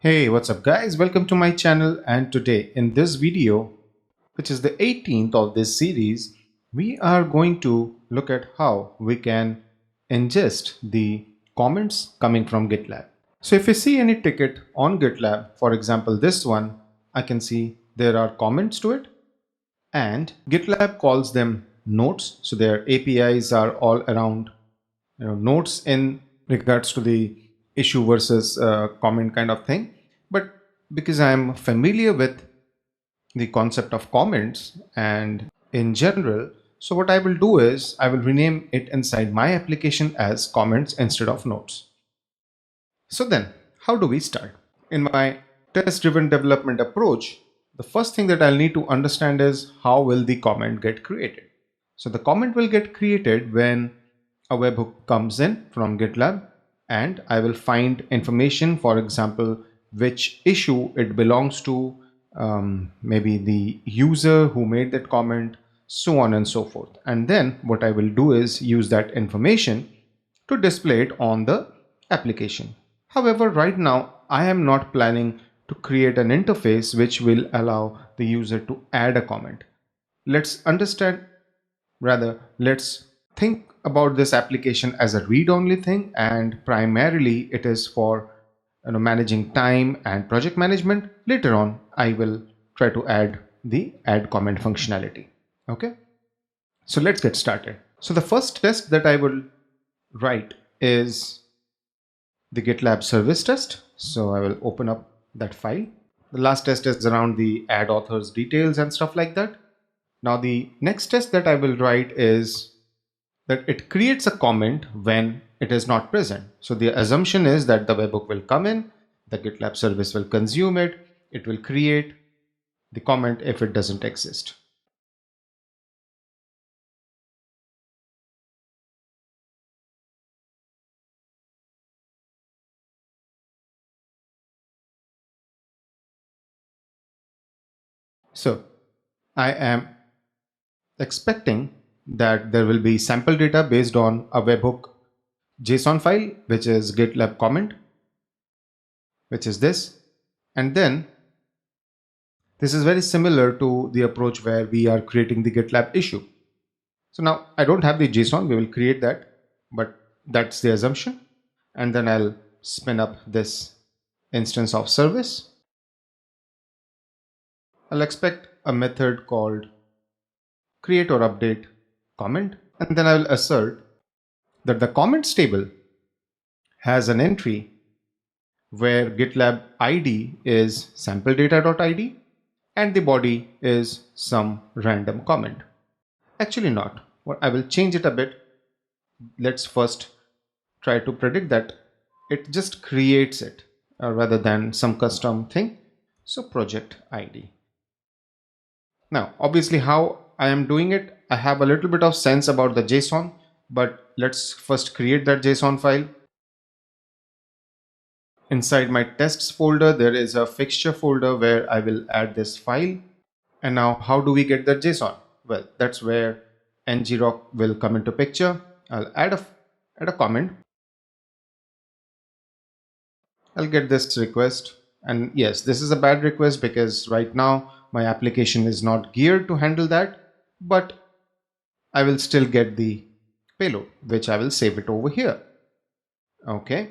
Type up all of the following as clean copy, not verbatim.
Hey, what's up guys? Welcome to my channel, and today in this video, which is the 18th of this series, we are going to look at how we can ingest the comments coming from GitLab. So if you see any ticket on GitLab, for example this one, I can see there are comments to it, and GitLab calls them notes. So their APIs are all around notes in regards to the issue versus comment kind of thing. But because I'm familiar with the concept of comments and in general, so what I will do is I will rename it inside my application as comments instead of notes. So then, how do we start? In my test-driven development approach, the first thing that I'll need to understand is how will the comment get created. So the comment will get created when a webhook comes in from GitLab, and I will find information, for example, which issue it belongs to, maybe the user who made that comment, so on and so forth. And then what I will do is use that information to display it on the application. However, right now I am not planning to create an interface which will allow the user to add a comment. Let's understand, rather, let's think about this application as a read-only thing, and primarily it is for managing time and project management. Later on, I will try to add the add comment functionality. Okay, so let's get started. So the first test that I will write is the GitLab service test. So I will open up that file. The last test is around the add authors details and stuff like that. Now the next test that I will write is that it creates a comment when it is not present. So the assumption is that the webhook will come in, the GitLab service will consume it, it will create the comment if it doesn't exist. So I am expecting that there will be sample data based on a webhook JSON file, which is GitLab comment, which is this. And then this is very similar to the approach where we are creating the GitLab issue. So now I don't have the JSON, we will create that, but that's the assumption. And then I'll spin up this instance of service. I'll expect a method called create or update comment. And then I will assert that the comments table has an entry where GitLab ID is sampledata.id and the body is some random comment. Actually not. Well, I will change it a bit. Let's first try to predict that it just creates it rather than some custom thing. So project ID. Now, obviously how I am doing it, I have a little bit of sense about the JSON, but let's first create that JSON file. Inside my tests folder, there is a fixture folder where I will add this file. And now how do we get that JSON? Well, that's where ngrok will come into picture. I'll add a comment. I'll get this request. And yes, this is a bad request because right now my application is not geared to handle that, but I will still get the payload, which I will save it over here. Okay.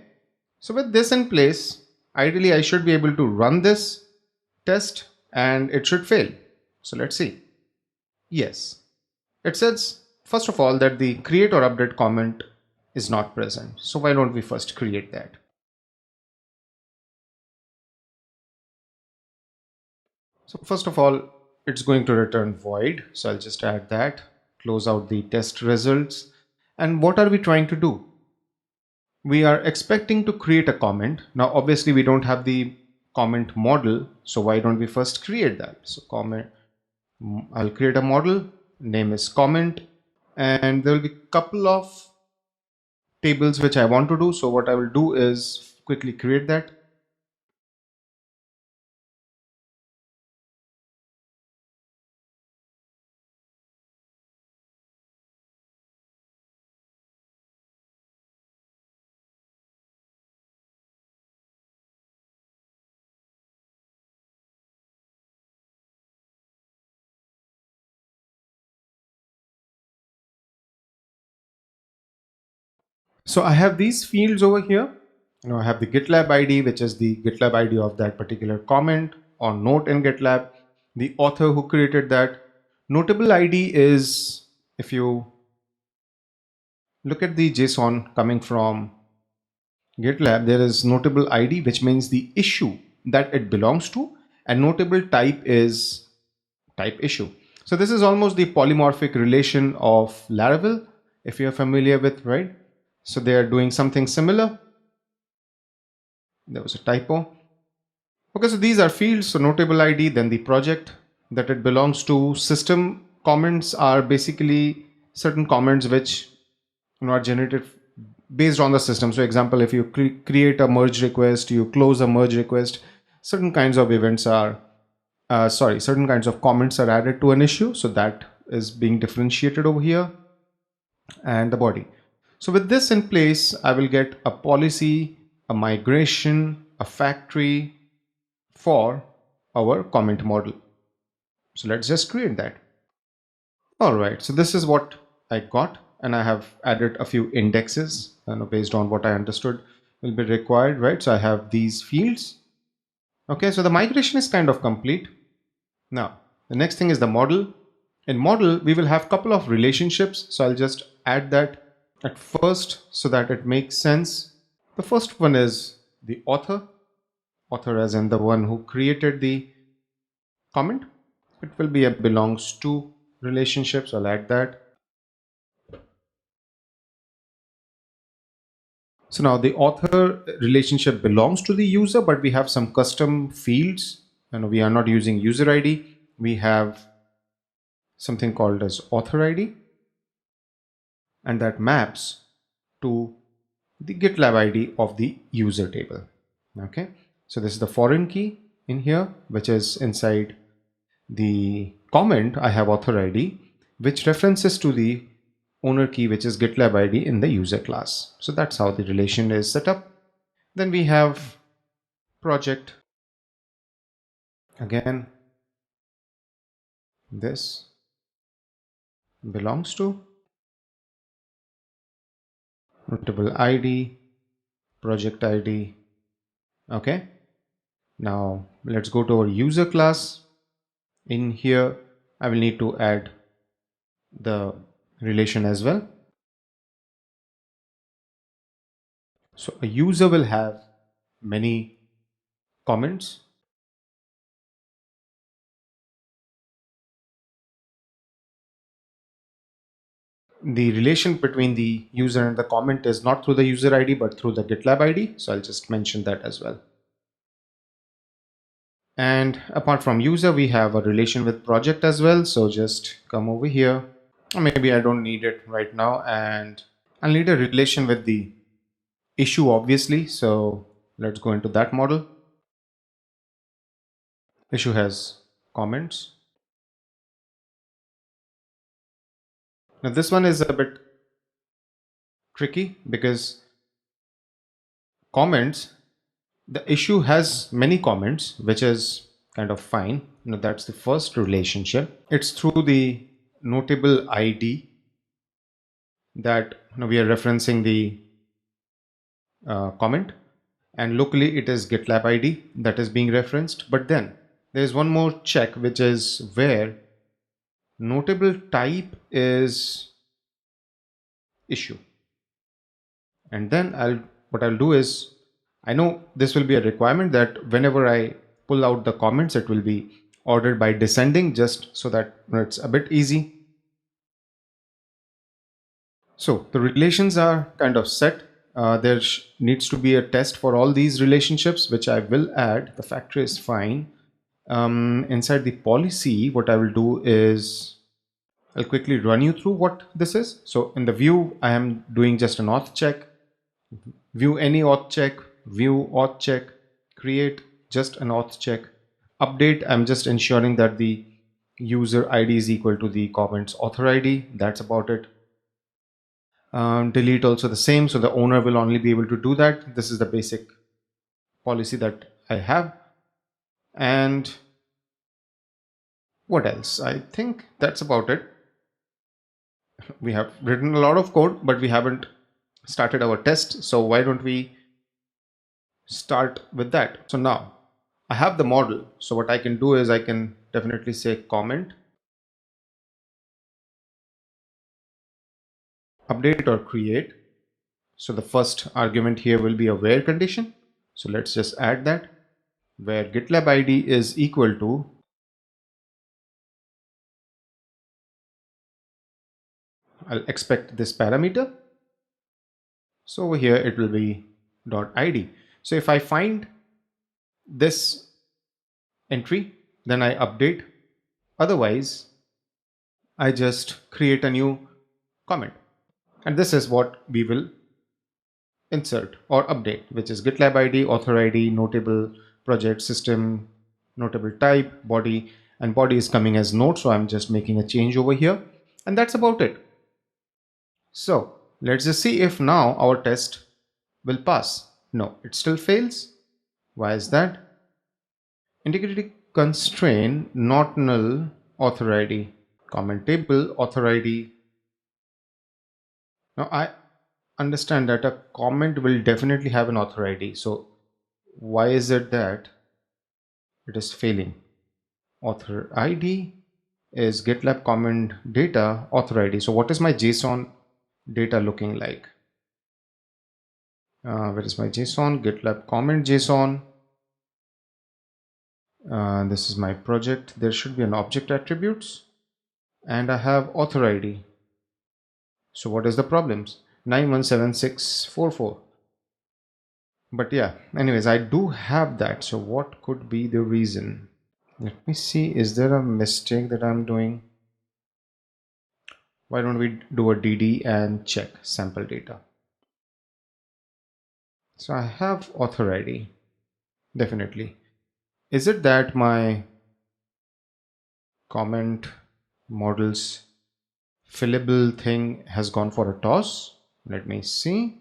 So with this in place, ideally I should be able to run this test and it should fail. So let's see. Yes. It says, first of all, that the create or update comment is not present. So why don't we first create that? So first of all, it's going to return void. So I'll just add that, close out the test results. And what are we trying to do? We are expecting to create a comment. Now, obviously we don't have the comment model. So why don't we first create that? So comment, I'll create a model, name is comment, and there will be a couple of tables which I want to do. So what I will do is quickly create that. So I have these fields over here. I have the GitLab ID, which is the GitLab ID of that particular comment or note in GitLab, the author who created that. Notable ID is, if you look at the JSON coming from GitLab, there is notable ID, which means the issue that it belongs to, and notable type is type issue. So this is almost the polymorphic relation of Laravel, if you're familiar with, right? So they are doing something similar. There was a typo. Okay, so these are fields. So notable ID, then the project that it belongs to. System comments are basically certain comments which are generated based on the system. So example, if you create a merge request, you close a merge request, certain kinds of events are, certain kinds of comments are added to an issue. So that is being differentiated over here, and the body. So with this in place, I will get a policy, a migration, a factory for our comment model. So let's just create that. All right, so this is what I got, and I have added a few indexes based on what I understood will be required, right? So I have these fields. Okay, so the migration is kind of complete. Now, the next thing is the model. In model, we will have a couple of relationships. So I'll just add that at first so that it makes sense. The first one is the author as in the one who created the comment. It will be a belongs to relationship. So I'll add that. So now the author relationship belongs to the user, but we have some custom fields. We are not using user ID. We have something called as author ID, and that maps to the GitLab ID of the user table. Okay, so this is the foreign key in here, which is inside the comment. I have author ID, which references to the owner key, which is GitLab ID in the user class. So that's how the relation is set up. Then we have project. Again, this belongs to notable ID, project ID. Okay, now let's go to our user class. In here, I will need to add the relation as well. So a user will have many comments. The relation between the user and the comment is not through the user ID, but through the GitLab ID. So I'll just mention that as well. And apart from user, we have a relation with project as well. So just come over here. Or maybe I don't need it right now. And I'll need a relation with the issue, obviously. So let's go into that model. Issue has comments. Now this one is a bit tricky because comments, the issue has many comments, which is kind of fine. That's the first relationship. It's through the notable ID that we are referencing the comment, and locally it is GitLab ID that is being referenced. But then there's one more check, which is where notable type is issue. And then what I'll do is, I know this will be a requirement that whenever I pull out the comments, it will be ordered by descending, just so that it's a bit easy. So the relations are kind of set. There needs to be a test for all these relationships, which I will add. The factory is fine. Inside the policy, what I will do is I'll quickly run you through what this is. So in the view, I am doing just an auth check. View any auth check, view auth check, create just an auth check, update. I'm just ensuring that the user ID is equal to the comments author ID. That's about it. Delete also the same, so the owner will only be able to do that. This is the basic policy that I have. And what else? I think that's about it. We have written a lot of code, but we haven't started our test. So why don't we start with that? So now I have the model. So what I can do is I can definitely say comment, update or create. So the first argument here will be a where condition. So let's just add that, where GitLab ID is equal to, I'll expect this parameter. So over here it will be .id. So if I find this entry, then I update. Otherwise, I just create a new comment. And this is what we will insert or update, which is GitLab ID, author ID, notable, project, system, notable type, body, and body is coming as note. So I'm just making a change over here. And that's about it. So let's just see if now our test will pass. No, it still fails. Why is that? Integrity constraint not null author ID. Comment table author ID. Now I understand that a comment will definitely have an author ID. So why is it that it is failing? Author ID is GitLab comment data author ID. So what is my JSON data looking like? Where is my JSON? GitLab comment JSON. This is my project. There should be an object attributes, and I have author ID. So what is the problems? 917644. But yeah, anyways, I do have that. So what could be the reason? Let me see. Is there a mistake that I'm doing? Why don't we do a DD and check sample data? So I have author ID. Definitely. Is it that my comment models fillable thing has gone for a toss? Let me see.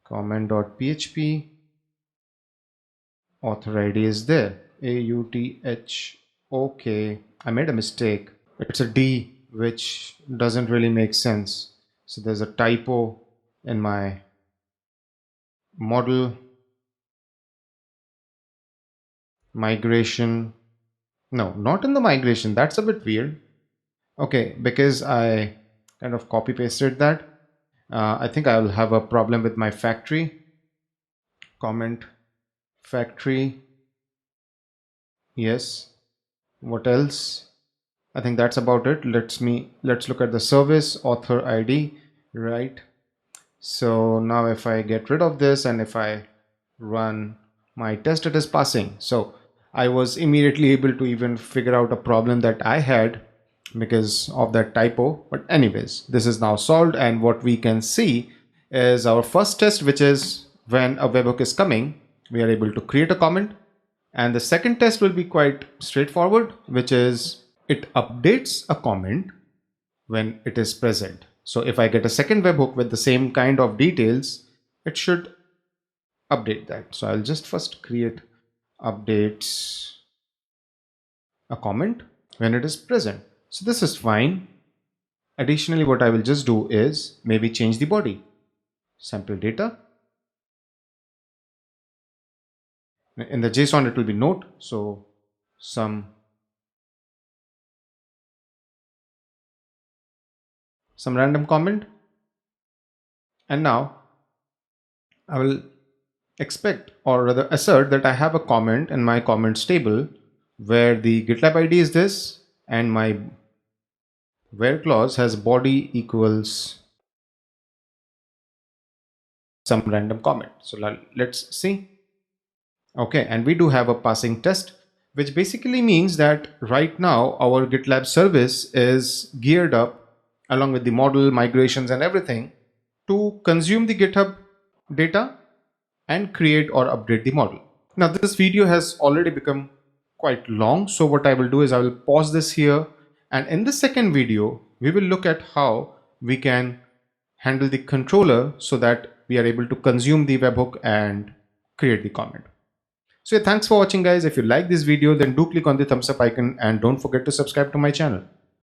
Comment.php. Author ID is there. AUTH. Okay, I made a mistake. It's a D, which doesn't really make sense. So there's a typo in my model migration. No, not in the migration. That's a bit weird. Okay, because I kind of copy pasted that. I think I will have a problem with my factory. Comment factory. Yes. What else? I think that's about it. Let's look at the service author ID, right? So now if I get rid of this and if I run my test, it is passing. So I was immediately able to even figure out a problem that I had because of that typo. But anyways, this is now solved, and what we can see is our first test, which is when a webhook is coming, we are able to create a comment. And the second test will be quite straightforward, which is it updates a comment when it is present. So if I get a second webhook with the same kind of details, it should update that. So I'll just first create updates a comment when it is present. So this is fine. Additionally, what I will just do is maybe change the body. Sample data. In the JSON, it will be note. So some random comment. And now I will expect, or rather assert, that I have a comment in my comments table where the GitLab ID is this and my where clause has body equals some random comment. So let's see. Okay, and we do have a passing test, which basically means that right now our GitLab service is geared up along with the model migrations and everything to consume the GitHub data and create or update the model. Now this video has already become quite long, so what I will do is I will pause this here, and in the second video we will look at how we can handle the controller so that we are able to consume the webhook and create the comment. So yeah, thanks for watching guys. If you like this video, then do click on the thumbs up icon and don't forget to subscribe to my channel.